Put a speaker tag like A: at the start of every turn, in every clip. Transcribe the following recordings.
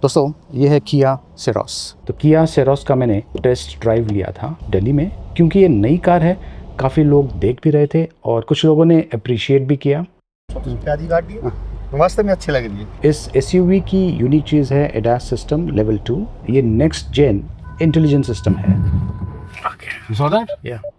A: दोस्तों ये है किया सेरोस। तो किया सेरोस का मैंने टेस्ट ड्राइव लिया था दिल्ली में, क्योंकि ये नई कार है, काफ़ी लोग देख भी रहे थे और कुछ लोगों ने अप्रिशिएट भी किया।
B: प्यारी गाड़ी है, वास्तव में अच्छी लग रही है।
A: इस एसयूवी की यूनिक चीज़ है एडास सिस्टम लेवल 2। ये नेक्स्ट जेन इंटेलिजेंट सिस्टम है।
B: You saw that?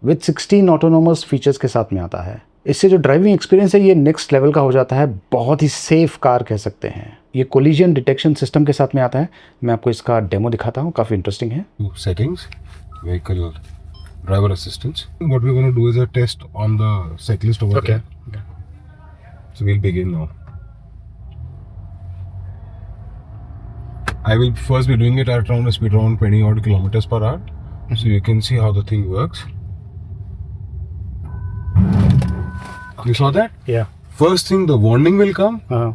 A: With 16 autonomous features के साथ में आता है। इससे जो ड्राइविंग एक्सपीरियंस है ये नेक्स्ट लेवल का हो जाता है, बहुत ही सेफ कार कह सकते हैं। ये कोलिजन डिटेक्शन सिस्टम के साथ में आता है। मैं आपको इसका डेमो दिखाता हूँ, काफ़ी इंटरेस्टिंग है।
B: Settings, vehicle driver assistance. What we're going to do is a test on the cyclist over there. So we'll begin now. I will first be doing it at around a speed around 20 odd kilometers per hour. So you can see how the thing works. You saw that?
A: Yeah.
B: First thing, the warning will come,
A: Uh-huh.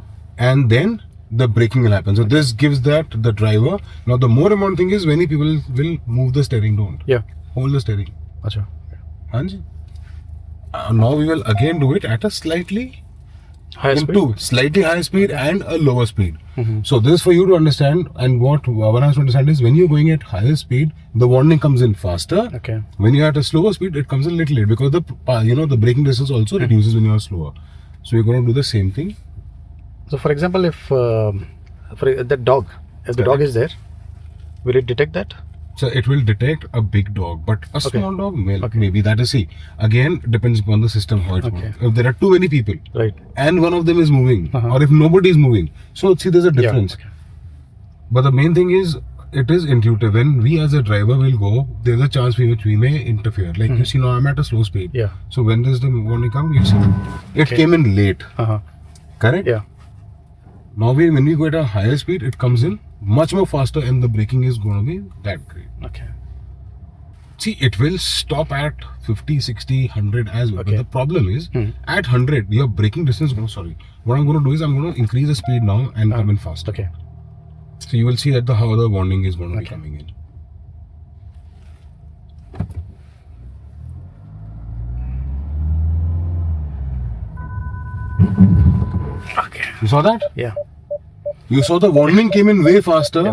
B: and then the braking will happen. So this gives that the driver. Now the more important thing is many people will move the steering. Don't
A: Yeah.
B: hold the steering.
A: अच्छा।
B: Hanji. Now we will again do it at a slightly slightly higher speed and a lower speed. So this is for you to understand, and what one has to understand is when you're going at higher speed, the warning comes in faster.
A: Okay.
B: When you're at a slower speed, it comes in a little late because the braking distance also reduces when you're slower. So you're going to do the same thing.
A: So for example, if the dog is there, will it detect that?
B: So it will detect a big dog, but a small dog, maybe that is, see, again depends upon the system how it works. If there are too many people,
A: Right.
B: and one of them is moving, or if nobody is moving, so see there's a difference.
A: Yeah. Okay.
B: But the main thing is, it is intuitive. When we as a driver will go, there's a chance which we may interfere. Like you see now, I'm at a slow speed.
A: Yeah.
B: So when does the warning come? You see, it came in late.
A: Uh-huh.
B: Correct?
A: Yeah.
B: Now when we go at a higher speed, it comes in much more faster, and the braking is going to be that great.
A: Okay.
B: See, it will stop at 50, 60, 100 as well.
A: Okay.
B: But the problem is, at 100, your braking distance is going to, sorry. What I'm going to do is, I'm going to increase the speed now and come in faster.
A: Okay.
B: So you will see that how the warning is going to be coming in.
A: Okay.
B: You saw that?
A: Yeah.
B: You saw the warning came in way faster.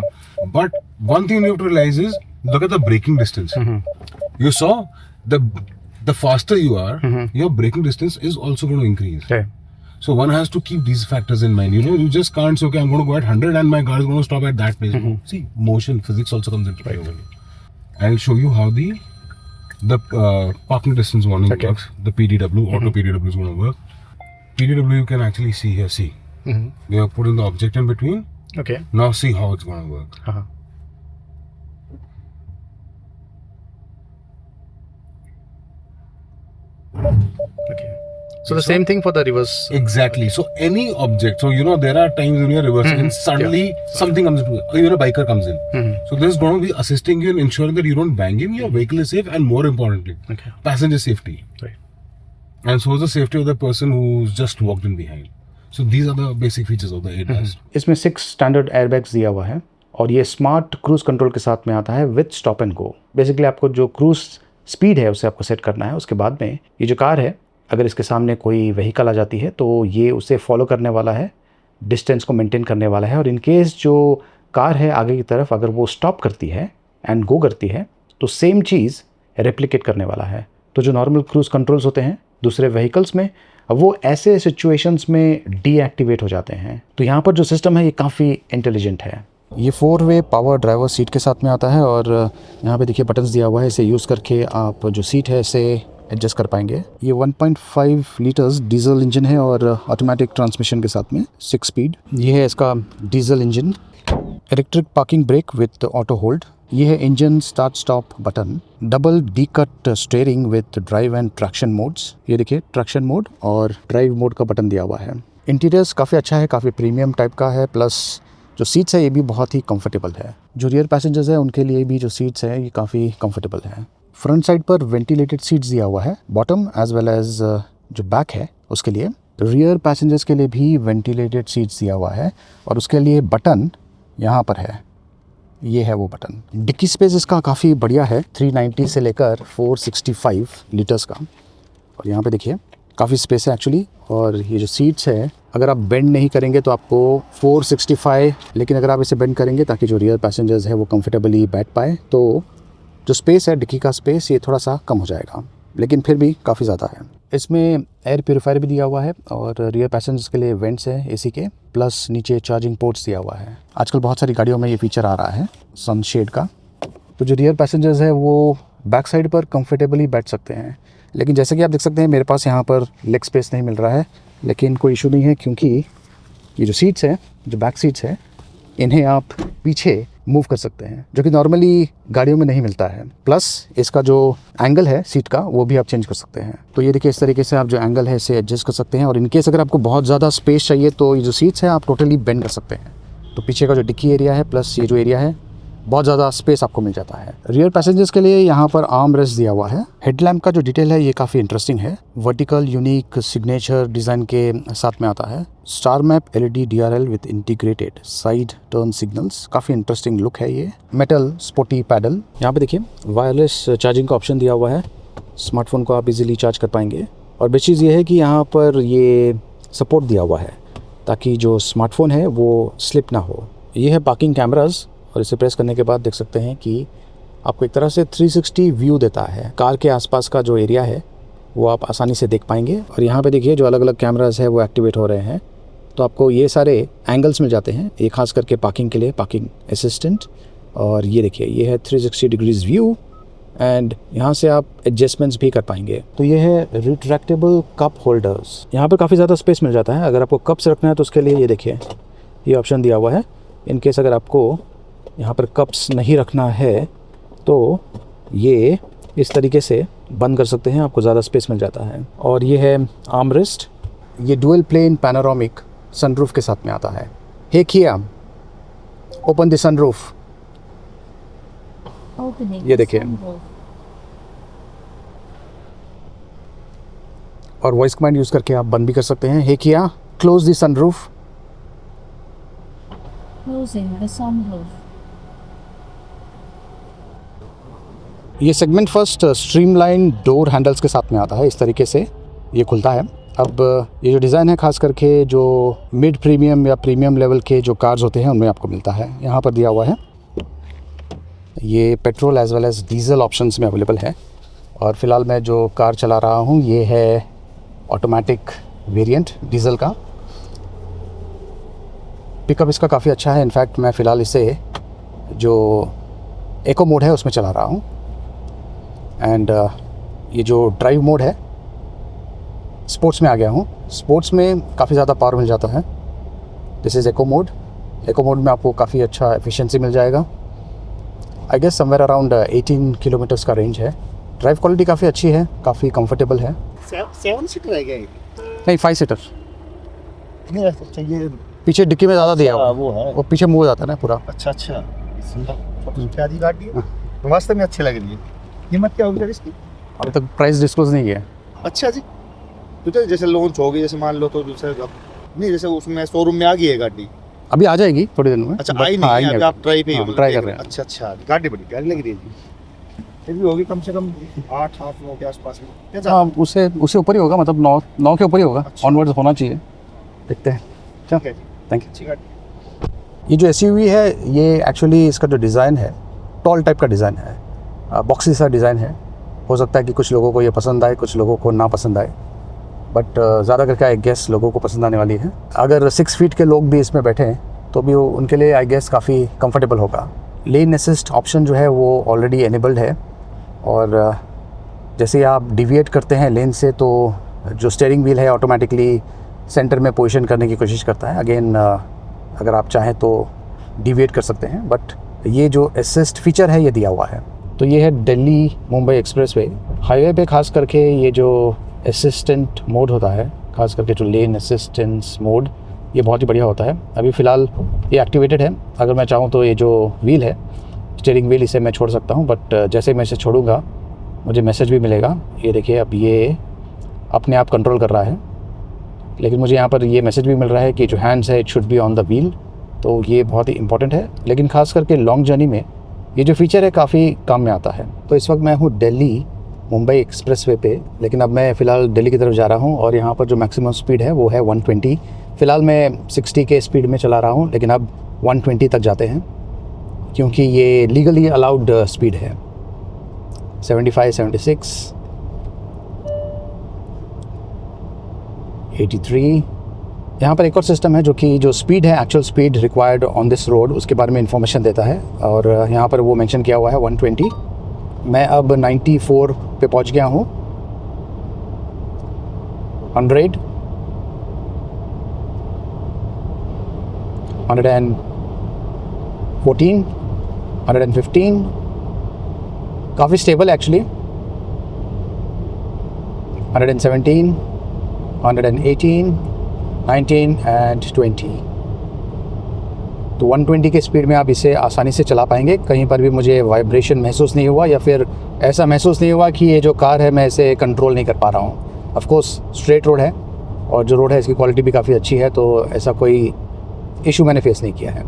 B: But one thing you have to realize is, look at the braking distance. You saw the faster you are, your braking distance is also going to increase.
A: Okay.
B: So one has to keep these factors in mind. You just can't say, okay, I'm going to go at 100 and my car is going to stop at that place. See, motion, physics also comes into play. I'll show you how the parking distance warning works. The PDW, auto PDW is going to work. PDW you can actually see here. See, we have put in the object in between.
A: Okay.
B: Now see how it's going to work.
A: Uh-huh. Okay. So the same thing for the reverse.
B: Exactly. So any object. So there are times when you're reversing and suddenly something comes into it. Or even a biker comes in. So this is going to be assisting you in ensuring that you don't bang him. Your vehicle is safe, and more importantly, passenger safety.
A: Right.
B: And so is the safety of the person who's just walked in behind. So these are the basic features of the ADAS.
A: इसमें 6 standard airbags दिया हुआ है और ये smart cruise control के साथ में आता है with stop and go. Basically आपको जो क्रूज स्पीड है उसे आपको सेट करना है। उसके बाद में ये जो कार है, अगर इसके सामने कोई व्हीकल आ जाती है तो ये उसे फॉलो करने वाला है, डिस्टेंस को मेंटेन करने वाला है। और इन केस जो कार है आगे की तरफ अगर वो स्टॉप करती है एंड गो करती है तो सेम चीज़ रेप्लिकेट करने वाला है। तो जो नॉर्मल क्रूज कंट्रोल्स होते हैं दूसरे व्हीकल्स में, अब वो ऐसे सिचुएशंस में डीएक्टिवेट हो जाते हैं। तो यहाँ पर जो सिस्टम है ये काफ़ी इंटेलिजेंट है। ये 4-वे पावर ड्राइवर सीट के साथ में आता है और यहाँ पे देखिए बटन्स दिया हुआ है। इसे यूज़ करके आप जो सीट है इसे एडजस्ट कर पाएंगे। ये 1.5 लीटर्स डीजल इंजन है और ऑटोमेटिक ट्रांसमिशन के साथ में 6 स्पीड। ये है इसका diesel engine. Electric parking brake with auto hold. ये है engine start stop button. Double D cut steering with drive and traction modes. ये देखिए ट्रैक्शन मोड और ड्राइव मोड का बटन दिया हुआ है। इंटीरियर्स काफ़ी अच्छा है, काफ़ी प्रीमियम टाइप का है। प्लस जो सीट्स है ये भी बहुत ही कंफर्टेबल है। जो रियर पैसेंजर्स है उनके लिए भी जो सीट्स है ये काफ़ी कंफर्टेबल है। फ्रंट साइड पर वेंटिलेटेड सीट्स दिया हुआ है, बॉटम एज वेल एज जो बैक है उसके लिए। रियर पैसेंजर्स के लिए भी वेंटिलेटेड सीट्स दिया हुआ है और उसके लिए बटन यहाँ पर है। ये है वो बटन। डिक्की स्पेस इसका काफ़ी बढ़िया है, 390 से लेकर 465 लीटर्स का। और यहाँ पे देखिए काफ़ी स्पेस है एक्चुअली। और ये जो सीट्स है, अगर आप बेंड नहीं करेंगे तो आपको 465, लेकिन अगर आप इसे बेंड करेंगे ताकि जो रियर पैसेंजर्स है वो कंफर्टेबली बैठ पाए, तो जो स्पेस है डिक्की का स्पेस ये थोड़ा सा कम हो जाएगा, लेकिन फिर भी काफ़ी ज़्यादा है। इसमें एयर प्योरीफायर भी दिया हुआ है और रियर पैसेंजर्स के लिए वेंट्स है एसी के, प्लस नीचे चार्जिंग पोर्ट्स दिया हुआ है। आजकल बहुत सारी गाड़ियों में ये फीचर आ रहा है सनशेड का। तो जो रियर पैसेंजर्स है वो बैक साइड पर कंफर्टेबली बैठ सकते हैं, लेकिन जैसे कि आप देख सकते हैं मेरे पास यहाँ पर लेग स्पेस नहीं मिल रहा है, लेकिन कोई इशू नहीं है क्योंकि ये जो सीट्स हैं, जो बैक सीट्स हैं, इन्हें आप पीछे मूव कर सकते हैं, जो कि नॉर्मली गाड़ियों में नहीं मिलता है। प्लस इसका जो एंगल है सीट का वो भी आप चेंज कर सकते हैं। तो ये देखिए इस तरीके से आप जो एंगल है इसे एडजस्ट कर सकते हैं, और इनकेस अगर आपको बहुत ज़्यादा स्पेस चाहिए तो ये जो सीट्स हैं आप टोटली बेंड कर सकते हैं। तो पीछे का जो डिक्की एरिया है प्लस ये जो एरिया है, बहुत ज़्यादा स्पेस आपको मिल जाता है। रियर पैसेंजर्स के लिए यहाँ पर आर्म रेस्ट दिया हुआ है। हेडलैम्प का जो डिटेल है ये काफ़ी इंटरेस्टिंग है, वर्टिकल यूनिक सिग्नेचर डिज़ाइन के साथ में आता है। Star map LED DRL with integrated side turn signals, काफ़ी इंटरेस्टिंग लुक है ये। मेटल स्पोर्टी पैडल, यहाँ पे देखिए वायरलेस चार्जिंग का ऑप्शन दिया हुआ है, स्मार्टफोन को आप इजीली चार्ज कर पाएंगे। और बेस्ट चीज़ ये है कि यहाँ पर ये सपोर्ट दिया हुआ है ताकि जो स्मार्टफोन है वो स्लिप ना हो। ये है पार्किंग कैमराज, और इसे प्रेस करने के बाद देख सकते हैं कि आपको एक तरह से 360 व्यू देता है। कार के आसपास का जो एरिया है वो आप आसानी से देख पाएंगे। और यहाँ पे देखिए जो अलग अलग कैमरास है वो एक्टिवेट हो रहे हैं, तो आपको ये सारे एंगल्स मिल जाते हैं। ये खास करके पार्किंग के लिए, पार्किंग असिस्टेंट। और ये देखिए ये है 360 डिग्रीज व्यू, एंड यहाँ से आप एडजस्टमेंट्स भी कर पाएंगे। तो ये है रिट्रैक्टेबल कप होल्डर्स, यहाँ पर काफ़ी ज़्यादा स्पेस मिल जाता है। अगर आपको कप्स रखना है तो उसके लिए ये देखिए ये ऑप्शन दिया हुआ है। इनकेस अगर आपको यहाँ पर कप्स नहीं रखना है तो ये इस तरीके से बंद कर सकते हैं, आपको ज़्यादा स्पेस मिल जाता है। और ये है आर्मरेस्ट, ये डुअल प्लेन पैनोरामिक सनरूफ के साथ में आता है। हे किया, ओपन द सनरूफ, ये देखिए। और वॉइस कमांड यूज़ करके आप बंद भी कर सकते हैं। हे किया, close the sunroof,
C: Closing the sunroof.
A: ये segment first streamline door handles के साथ में आता है। इस तरीके से ये खुलता है। अब ये जो डिज़ाइन है खास करके जो मिड प्रीमियम या प्रीमियम लेवल के जो कार्स होते हैं उनमें आपको मिलता है। यहाँ पर दिया हुआ है ये petrol as well as diesel options में अवेलेबल है। और फ़िलहाल मैं जो कार चला रहा हूँ ये है ऑटोमेटिक वेरिएंट डीजल का। पिकअप इसका काफ़ी अच्छा है। इनफैक्ट मैं फ़िलहाल इसे जो एको मोड है उसमें चला रहा हूँ। एंड ये जो ड्राइव मोड है स्पोर्ट्स में आ गया हूँ। स्पोर्ट्स में काफ़ी ज़्यादा पावर मिल जाता है। This is eco mode. Eco mode में आपको काफ़ी अच्छा एफिशिएंसी मिल जाएगा। I guess somewhere around 18 kilometres का रेंज है। ड्राइव क्वालिटी काफ़ी अच्छी है, काफ़ी कंफर्टेबल है।
D: 7 सीटर है क्या ये?
A: नहीं 5 सीटर।
D: नहीं अच्छा ये
A: पीछे डिक्की में ज़्यादा दिया हुआ
D: वो है।
A: वो पीछे मुँह जाता है ना पूरा।
D: अच्छा प्यारी गाड़ी है, वास्तव में अच्छी लग रही है। कीमत क्या होगी सर इसकी?
A: अभी तक प्राइस डिस्क्लोज नहीं किया है।
D: अच्छा जी, तो जैसे लॉन्च होगी, जैसे मान लो तो दूसरे नहीं, जैसे उसमें शोरूम में आ गई है गाड़ी।
A: अभी आ जाएगी थोड़ी दिन में।
D: अच्छा आई नहीं है, अभी आप ट्राई पे हो?
A: ट्राई कर रहे हैं।
D: अच्छा गाड़ी बड़ी प्यारी लग रही है जी। फिर भी होगी कम से कम 8-9 के आसपास में।
A: हाँ उससे ऊपर ही होगा, मतलब 9 के ऊपर ही होगा। ऑनवर्ड्स होना चाहिए, देखते हैं।
D: ठीक है,
A: थैंक यू।
D: अच्छी गाड़ी।
A: ये जो SUV है ये एक्चुअली इसका जो डिज़ाइन है टॉल टाइप का डिज़ाइन है, बॉक्सी सा डिज़ाइन है। हो सकता है कि कुछ लोगों को ये पसंद आए, कुछ लोगों को ना पसंद आए, बट ज़्यादा करके आई गेस लोगों को पसंद आने वाली है। अगर 6 फीट के लोग भी इसमें बैठे हैं तो भी उनके लिए आई गेस काफ़ी कंफर्टेबल होगा। लेन असिस्ट ऑप्शन जो है वो ऑलरेडी एनेबल्ड है, और जैसे ही आप डिविएट करते हैं लेन से तो जो स्टीयरिंग व्हील है ऑटोमेटिकली सेंटर में पोजीशन करने की कोशिश करता है। अगेन अगर आप चाहें तो डिविएट कर सकते हैं, बट ये जो असिस्ट फीचर है ये दिया हुआ है। तो ये है दिल्ली मुंबई एक्सप्रेसवे हाईवे पे खास करके ये जो असिस्टेंट मोड होता है, खास करके जो लेन असिस्टेंस मोड, ये बहुत ही बढ़िया होता है। अभी फ़िलहाल ये एक्टिवेटेड है। अगर मैं चाहूँ तो ये जो व्हील है स्टीयरिंग व्हील, इसे मैं छोड़ सकता हूँ, बट जैसे मैं इसे छोड़ूंगा मुझे मैसेज भी मिलेगा। ये देखिए अब ये अपने आप कंट्रोल कर रहा है, लेकिन मुझे यहाँ पर ये मैसेज भी मिल रहा है कि जो हैंड्स है it should be on the wheel. तो ये बहुत ही इंपॉर्टेंट है, लेकिन खास करके लॉन्ग जर्नी में ये जो फीचर है काफ़ी काम में आता है। तो इस वक्त मैं हूँ दिल्ली मुंबई एक्सप्रेसवे पे, लेकिन अब मैं फ़िलहाल दिल्ली की तरफ जा रहा हूँ और यहाँ पर जो मैक्सिमम स्पीड है वो है 120। फ़िलहाल मैं 60 के स्पीड में चला रहा हूँ, लेकिन अब 120 तक जाते हैं क्योंकि ये लीगली अलाउड स्पीड है। 75, 76, 83। यहाँ पर एक और सिस्टम है जो कि जो स्पीड है, actual speed required on this road, उसके बारे में इंफॉर्मेशन देता है और यहाँ पर वो मेंशन किया हुआ है 120। मैं अब 94 पे पहुँच गया हूँ। 100, 114, 115, काफ़ी स्टेबल एक्चुअली। 117, 118, 19 एंड 20। तो 120 के स्पीड में आप इसे आसानी से चला पाएंगे। कहीं पर भी मुझे वाइब्रेशन महसूस नहीं हुआ या फिर ऐसा महसूस नहीं हुआ कि ये जो कार है मैं इसे कंट्रोल नहीं कर पा रहा हूँ। ऑफ कोर्स स्ट्रेट रोड है और जो रोड है इसकी क्वालिटी भी काफ़ी अच्छी है, तो ऐसा कोई इशू मैंने फेस नहीं किया है।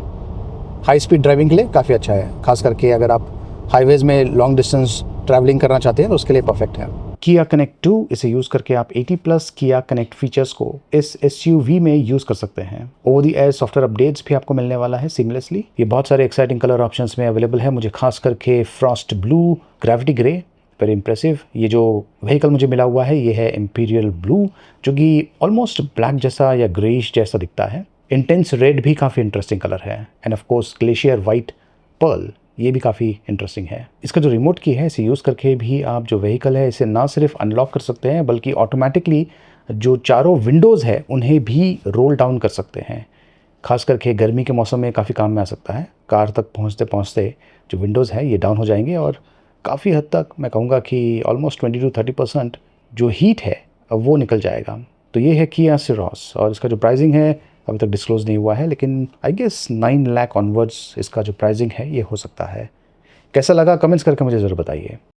A: हाई स्पीड ड्राइविंग के लिए काफ़ी अच्छा है, खास करके अगर आप हाईवेज़ में लॉन्ग डिस्टेंस ट्रैवलिंग करना चाहते हैं तो उसके लिए परफेक्ट है। किया कनेक्ट 2, इसे यूज़ करके आप 80+ किया कनेक्ट फीचर्स को इस SUV में यूज़ कर सकते हैं। Over the air software updates भी आपको मिलने वाला है सीमलेसली। ये बहुत सारे एक्साइटिंग कलर ऑप्शंस में अवेलेबल है। मुझे खास करके Frost blue, gravity grey, very impressive. ये जो व्हीकल मुझे मिला हुआ है ये है इंपीरियल ब्लू, जो कि ऑलमोस्ट ब्लैक जैसा या ग्रेइश जैसा दिखता है। इंटेंस रेड भी काफ़ी इंटरेस्टिंग कलर है end of course glacier white Perl, ये भी काफ़ी इंटरेस्टिंग है। इसका जो रिमोट की है इसे यूज़ करके भी आप जो व्हीकल है इसे ना सिर्फ अनलॉक कर सकते हैं बल्कि ऑटोमेटिकली जो चारों विंडोज़ है उन्हें भी रोल डाउन कर सकते हैं। खास करके गर्मी के मौसम में काफ़ी काम में आ सकता है। कार तक पहुँचते पहुँचते जो विंडोज़ है ये डाउन हो जाएंगे और काफ़ी हद तक मैं कहूँगा कि ऑलमोस्ट 20 to 30% जो हीट है वो निकल जाएगा। तो ये है किया सिरोस और इसका जो प्राइसिंग है अभी तक डिस्क्लोज नहीं हुआ है, लेकिन आई गेस 9 लाख ऑनवर्ड्स इसका जो प्राइसिंग है ये हो सकता है। कैसा लगा कमेंट्स करके मुझे ज़रूर बताइए।